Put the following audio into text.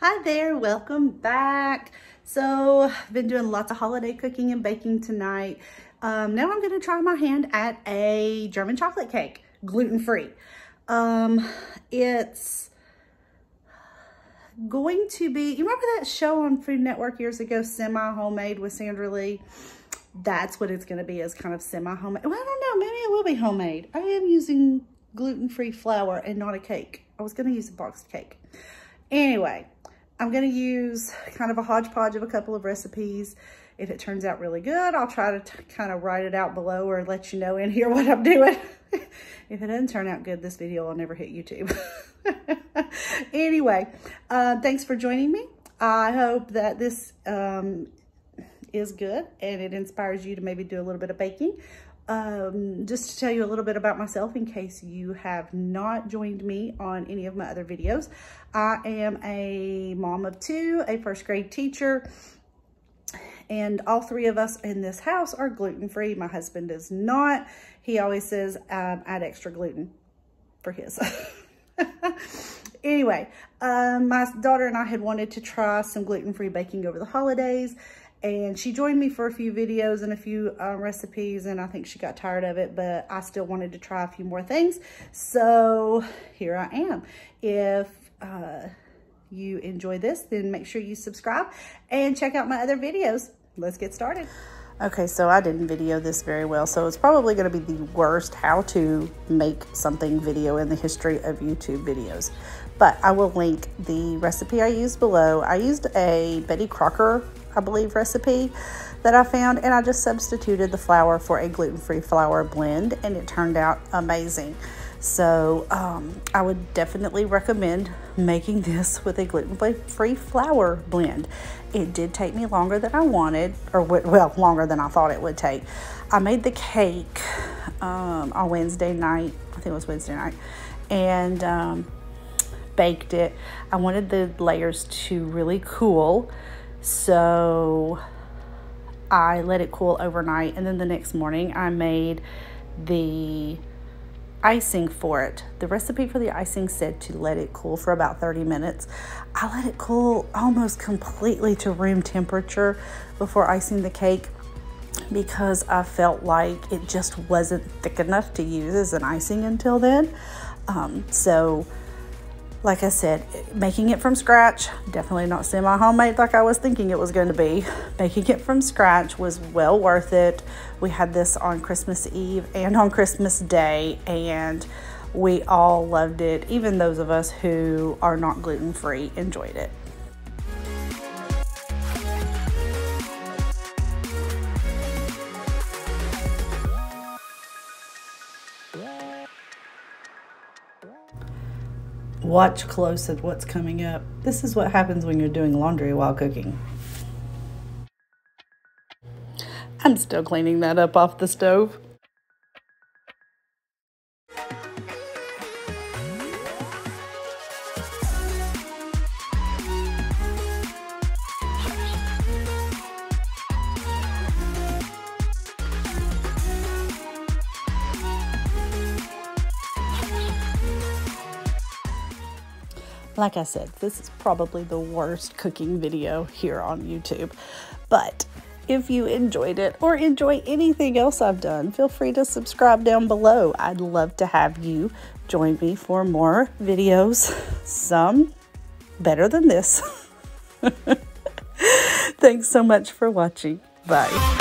Hi there, welcome back. So I've been doing lots of holiday cooking and baking tonight. Now I'm gonna try my hand at a German chocolate cake, gluten-free. It's going to be, you remember that show on Food Network years ago, Semi-Homemade with Sandra Lee? That's what it's gonna be, is kind of semi-homemade. Well, I don't know, maybe it will be homemade. I am using gluten-free flour and not a cake. I was gonna use a boxed cake. Anyway, I'm gonna use kind of a hodgepodge of a couple of recipes. If it turns out really good, I'll try to kind of write it out below or let you know in here what I'm doing. If it doesn't turn out good, this video will never hit YouTube. Anyway, thanks for joining me. I hope that this is good and it inspires you to maybe do a little bit of baking. Just to tell you a little bit about myself in case you have not joined me on any of my other videos. I am a mom of two, a first grade teacher, and all three of us in this house are gluten-free. My husband is not. He always says add extra gluten for his. Anyway, my daughter and I had wanted to try some gluten-free baking over the holidays, and she joined me for a few videos and a few recipes, and I think she got tired of it, but I still wanted to try a few more things. So here I am. If you enjoy this, then make sure you subscribe and check out my other videos. Let's get started. Okay, so I didn't video this very well, so it's probably gonna be the worst how to make something video in the history of YouTube videos. But I will link the recipe I used below. I used a Betty Crocker, I believe, recipe that I found, and I just substituted the flour for a gluten-free flour blend, and it turned out amazing. So I would definitely recommend making this with a gluten-free flour blend. It did take me longer than I wanted, or well, longer than I thought it would take. I made the cake on Wednesday night, I think it was Wednesday night, and baked it. I wanted the layers to really cool, so I let it cool overnight, and then the next morning I made the icing for it. The recipe for the icing said to let it cool for about 30 minutes. I let it cool almost completely to room temperature before icing the cake because I felt like it just wasn't thick enough to use as an icing until then. So like I said, making it from scratch, definitely not semi-homemade like I was thinking it was going to be. Making it from scratch was well worth it. We had this on Christmas Eve and on Christmas Day, and we all loved it. Even those of us who are not gluten-free enjoyed it. Watch close at what's coming up. This is what happens when you're doing laundry while cooking. I'm still cleaning that up off the stove. Like I said, this is probably the worst cooking video here on YouTube, but if you enjoyed it or enjoy anything else I've done, feel free to subscribe down below. I'd love to have you join me for more videos, some better than this. Thanks so much for watching. Bye.